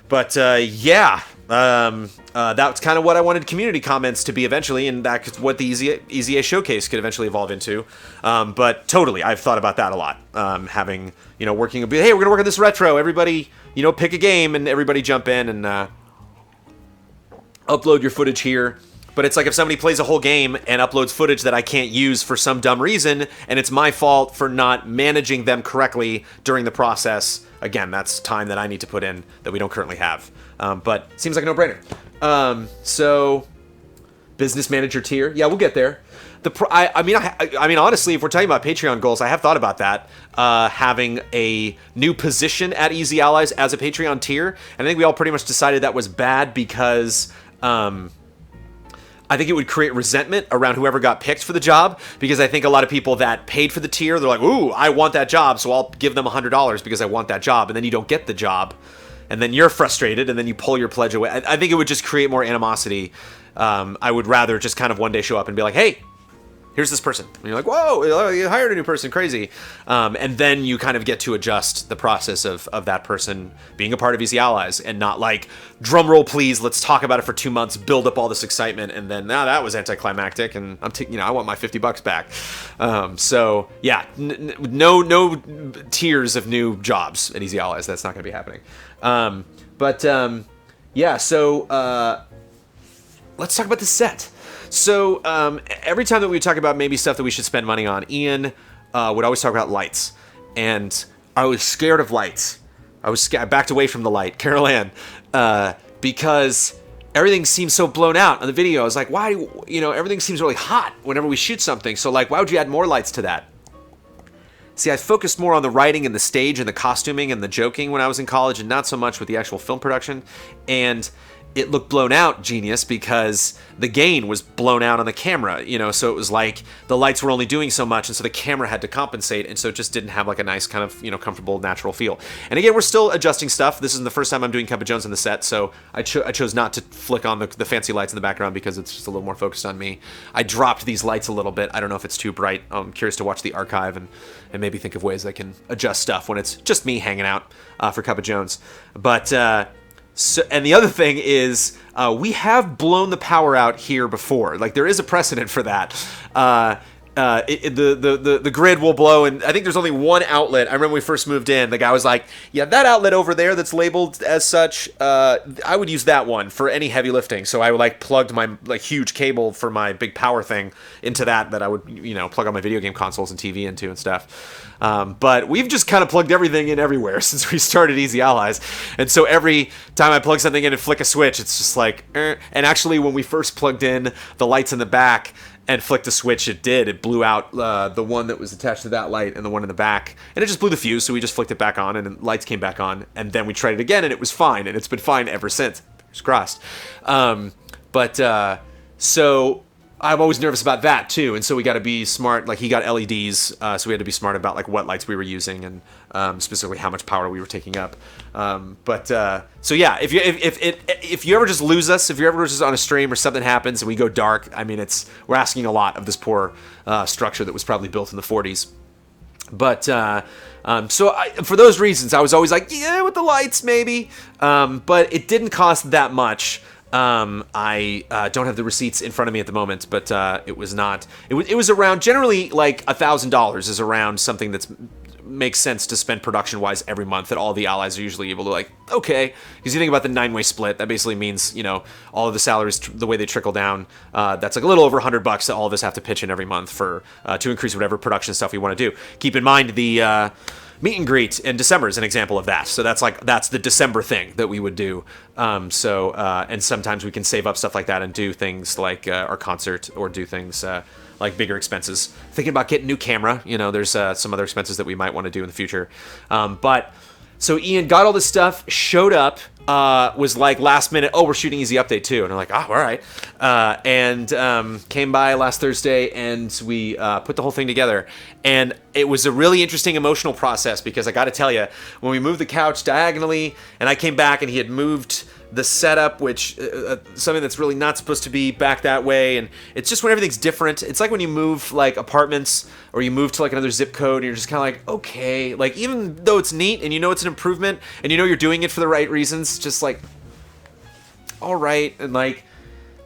But that's kind of what I wanted community comments to be eventually, and that's what the Easy A showcase could eventually evolve into. But totally, I've thought about that a lot. Having, working, hey, we're going to work on this retro. Everybody, pick a game, and everybody jump in and upload your footage here. But it's like if somebody plays a whole game and uploads footage that I can't use for some dumb reason, and it's my fault for not managing them correctly during the process. Again, that's time that I need to put in that we don't currently have. But seems like a no-brainer. So, business manager tier. Yeah, we'll get there. I mean, honestly, if we're talking about Patreon goals, I have thought about that. Having a new position at Easy Allies as a Patreon tier. And I think we all pretty much decided that was bad because I think it would create resentment around whoever got picked for the job, because I think a lot of people that paid for the tier, they're like, ooh, I want that job, so I'll give them $100 because I want that job, and then you don't get the job, and then you're frustrated, and then you pull your pledge away. I think it would just create more animosity. I would rather just kind of one day show up and be like, hey, here's this person. And you're like, whoa, you hired a new person, crazy. And then you kind of get to adjust the process of that person being a part of Easy Allies, and not like, drum roll please, let's talk about it for 2 months, build up all this excitement, and then now that was anticlimactic, and I want my $50 back. So yeah, no tiers of new jobs at Easy Allies. That's not going to be happening. So let's talk about the set. So every time that we talk about maybe stuff that we should spend money on, Ian would always talk about lights. And I was scared of lights. I backed away from the light, Carol Ann, because everything seems so blown out on the video. I was like, why, everything seems really hot whenever we shoot something. So like, why would you add more lights to that? See, I focused more on the writing and the stage and the costuming and the joking when I was in college, and not so much with the actual film production. And it looked blown out, genius, because the gain was blown out on the camera, so it was like the lights were only doing so much, and so the camera had to compensate, and so it just didn't have like a nice kind of, comfortable, natural feel. And again, we're still adjusting stuff. This is the first time I'm doing Cup of Jones on the set, so I chose not to flick on the fancy lights in the background because it's just a little more focused on me. I dropped these lights a little bit. I don't know if it's too bright. I'm curious to watch the archive and maybe think of ways I can adjust stuff when it's just me hanging out for Cup of Jones. But so, and the other thing is, we have blown the power out here before. Like, there is a precedent for that. The grid will blow, and I think there's only one outlet. I remember when we first moved in, the guy was like, yeah, that outlet over there that's labeled as such, I would use that one for any heavy lifting. So I plugged my huge cable for my big power thing into that I would plug all my video game consoles and TV into and stuff. But we've just kind of plugged everything in everywhere since we started Easy Allies. And so every time I plug something in and flick a switch, it's just like, And actually, when we first plugged in the lights in the back and flicked the switch, it blew out the one that was attached to that light and the one in the back. And it just blew the fuse, so we just flicked it back on, and the lights came back on. And then we tried it again, and it was fine. And it's been fine ever since. Fingers crossed. So I'm always nervous about that too, and so we got to be smart. Like, he got LEDs, so we had to be smart about what lights we were using and specifically how much power we were taking up. So yeah, if you ever just lose us, if you're ever just on a stream or something happens and we go dark, I mean, we're asking a lot of this poor structure that was probably built in the 40s. But for those reasons, I was always like, yeah, with the lights maybe, but it didn't cost that much. I don't have the receipts in front of me at the moment, but it was not. It was around, generally like $1,000 is around something that's makes sense to spend production-wise every month, that all the allies are usually able to okay, because you think about the 9-way split, that basically means, all of the salaries, the way they trickle down, that's like a little over $100 that all of us have to pitch in every month for to increase whatever production stuff we want to do. Keep in mind the meet and greet in December is an example of that. So that's the December thing that we would do. And sometimes we can save up stuff like that and do things like our concert, or do things like bigger expenses. Thinking about getting a new camera. You know, there's some other expenses that we might want to do in the future. But so Ian got all this stuff, showed up, was like last minute, oh, we're shooting Easy Update too. And I'm like, oh, all right. And came by last Thursday and we put the whole thing together. And it was a really interesting emotional process because I got to tell you, when we moved the couch diagonally and I came back and he had moved the setup, which something that's really not supposed to be back that way, and it's just when everything's different. It's like when you move like apartments or you move to like another zip code and you're just kind of like, okay, like even though it's neat and you know it's an improvement and you know you're doing it for the right reasons, just like, all right. And like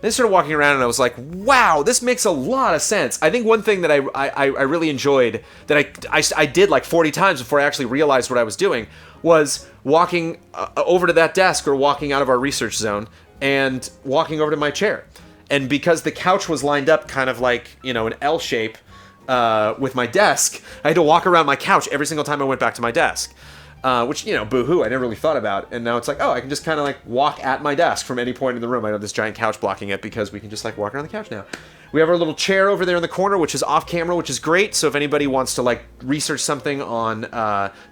then I started walking around and I was like, wow, this makes a lot of sense. I think one thing that I really enjoyed that I did like 40 times before I actually realized what I was doing was walking over to that desk or walking out of our research zone and walking over to my chair. And because the couch was lined up kind of like, you know, an L shape with my desk, I had to walk around my couch every single time I went back to my desk. Which, you know, boo-hoo, I never really thought about. And now it's like, oh, I can just kind of like walk at my desk from any point in the room. I don't have this giant couch blocking it because we can just like walk around the couch now. We have our little chair over there in the corner, which is off camera, which is great. So if anybody wants to like research something on,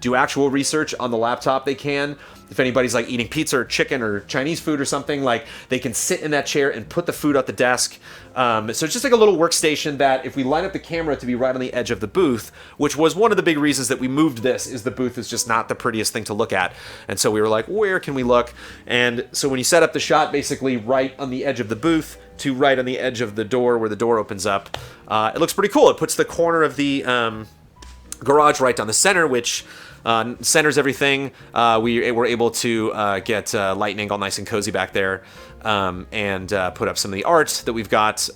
do actual research on the laptop, they can. If anybody's like eating pizza or chicken or Chinese food or something, like they can sit in that chair and put the food at the desk. So it's just like a little workstation that if we line up the camera to be right on the edge of the booth, which was one of the big reasons that we moved this, is the booth is just not the prettiest thing to look at. And so we were like, where can we look? And so when you set up the shot basically right on the edge of the booth to right on the edge of the door where the door opens up, it looks pretty cool. It puts the corner of the garage right down the center, which centers everything. We were able to get lighting all nice and cozy back there, and put up some of the art that we've got.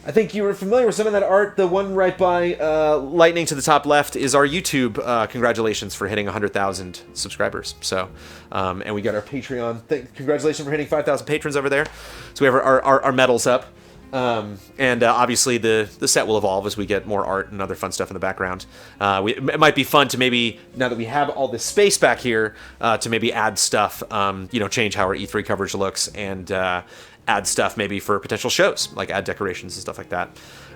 I think you were familiar with some of that art. The one right by lightning to the top left is our YouTube. Congratulations for hitting 100,000 subscribers. So, and we got our Patreon. Congratulations for hitting 5,000 patrons over there. So we have our medals up. And obviously the set will evolve as we get more art and other fun stuff in the background. It might be fun to maybe, now that we have all this space back here, to maybe add stuff, change how our E3 coverage looks and add stuff maybe for potential shows, like add decorations and stuff like that,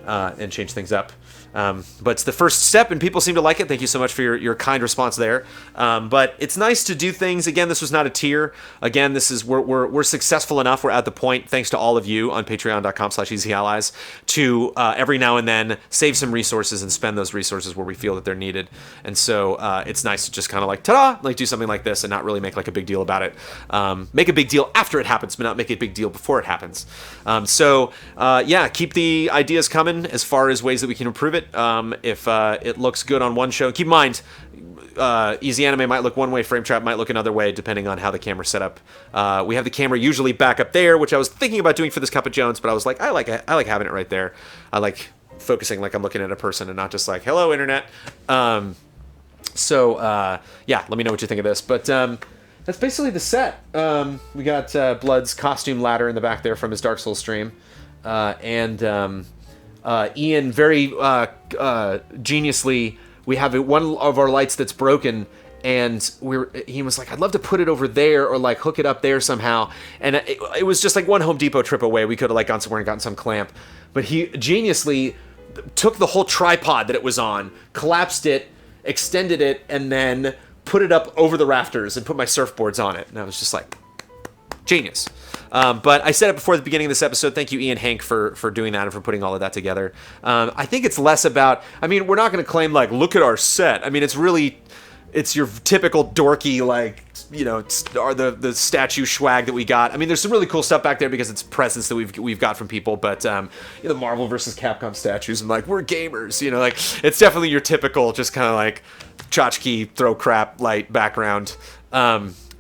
and change things up. But it's the first step, and people seem to like it. Thank you so much for your kind response there. But it's nice to do things. Again, this was not a tier. Again, this is we're successful enough. We're at the point, thanks to all of you on patreon.com/easyallies, to every now and then save some resources and spend those resources where we feel that they're needed. And so it's nice to just kind of like, ta-da, like do something like this and not really make like a big deal about it. Make a big deal after it happens, but not make a big deal before it happens. Keep the ideas coming as far as ways that we can improve it. If it looks good on one show, keep in mind, Easy Anime might look one way, Frame Trap might look another way, depending on how the camera's set up. We have the camera usually back up there, which I was thinking about doing for this Cup of Jones, but I was like, I like having it right there. I like focusing like I'm looking at a person and not just like, hello, internet. Let me know what you think of this. But that's basically the set. We got Blood's costume ladder in the back there from his Dark Souls stream. Ian very geniusly, we have one of our lights that's broken, and he was like, I'd love to put it over there or like hook it up there somehow. And it was just like one Home Depot trip away. We could have like gone somewhere and gotten some clamp, but he geniusly took the whole tripod that it was on, collapsed it, extended it, and then put it up over the rafters and put my surfboards on it. And I was just like, genius. But I said it before the beginning of this episode. Thank you, Ian Hank, for doing that and for putting all of that together. I think it's less about, we're not going to claim like, look at our set. It's your typical dorky, like, the statue swag that we got. There's some really cool stuff back there because it's presents that we've got from people. But the Marvel versus Capcom statues, and like, we're gamers. It's definitely your typical, just kind of like tchotchke, throw crap light background.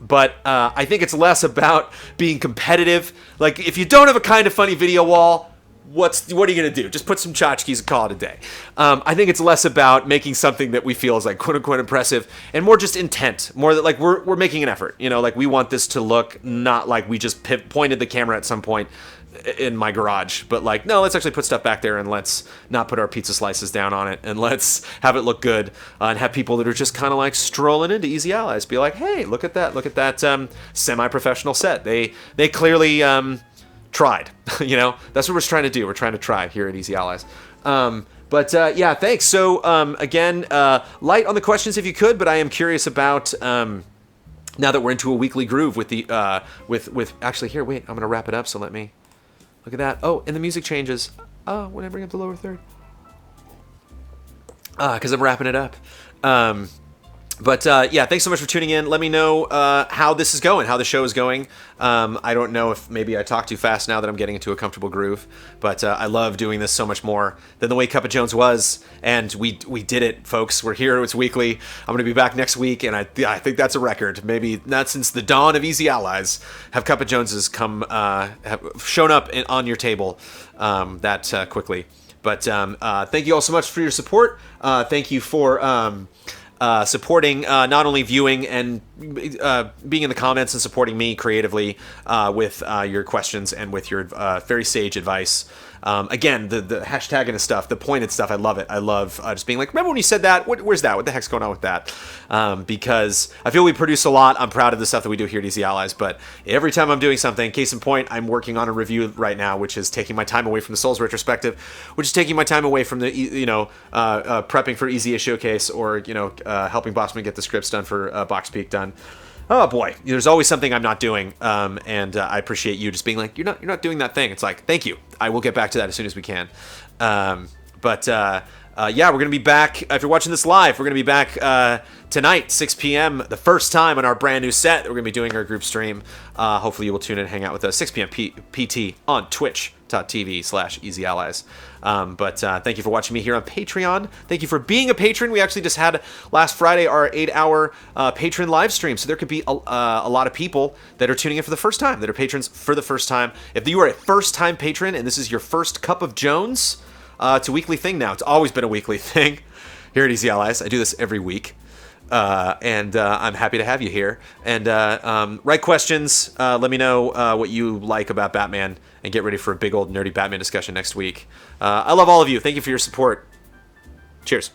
But I think it's less about being competitive. Like, if you don't have a kind of funny video wall, what are you going to do? Just put some tchotchkes and call it a day. I think it's less about making something that we feel is like quote-unquote impressive and more just intent. More that like we're making an effort. Like we want this to look not like we just pointed the camera at some point in my garage, but like, no, let's actually put stuff back there and let's not put our pizza slices down on it, and let's have it look good, and have people that are just kind of like strolling into Easy Allies be like, hey, look at that semi-professional set. They clearly tried. That's what we're trying to do. We're trying to try here at Easy Allies. Yeah, thanks. So again, light on the questions if you could, but I am curious about now that we're into a weekly groove with the with actually here. Wait, I'm gonna wrap it up. So let me look at that. Oh, and the music changes. When I bring up the lower third, because I'm wrapping it up. Yeah, thanks so much for tuning in. Let me know how this is going, how the show is going. I don't know if maybe I talk too fast now that I'm getting into a comfortable groove, but I love doing this so much more than the way Cup of Jones was, and we did it, folks. We're here. It's weekly. I'm going to be back next week, and I think that's a record. Maybe not since the dawn of Easy Allies have Cup of Joneses have shown up on your table that quickly. But thank you all so much for your support. Thank you for supporting not only viewing and being in the comments and supporting me creatively with your questions and with your very sage advice. Again, the hashtag and stuff, the pointed stuff, I love it. I love just being like, remember when you said that? Where's that? What the heck's going on with that? Because I feel we produce a lot. I'm proud of the stuff that we do here at Easy Allies, but every time I'm doing something, case in point, I'm working on a review right now, which is taking my time away from the Souls retrospective, which is taking my time away from the, prepping for Easy A Showcase or, helping Bossman get the scripts done for Box Peak done. Oh boy, there's always something I'm not doing, and I appreciate you just being like, you're not doing that thing. It's like, thank you. I will get back to that as soon as we can. Yeah, we're gonna be back. If you're watching this live, we're gonna be back tonight, 6 p.m. the first time on our brand new set. We're gonna be doing our group stream. Hopefully you will tune in and hang out with us 6 p.m. PT on twitch.tv/Easy Allies. Thank you for watching me here on Patreon. Thank you for being a patron. We actually just had last Friday our 8-hour patron live stream. So there could be a lot of people that are tuning in for the first time, that are patrons for the first time. If you are a first-time patron and this is your first Cup of Jones, it's a weekly thing now. It's always been a weekly thing here at Easy Allies. I do this every week. I'm happy to have you here. And write questions. Let me know what you like about Batman, and get ready for a big old nerdy Batman discussion next week. I love all of you. Thank you for your support. Cheers.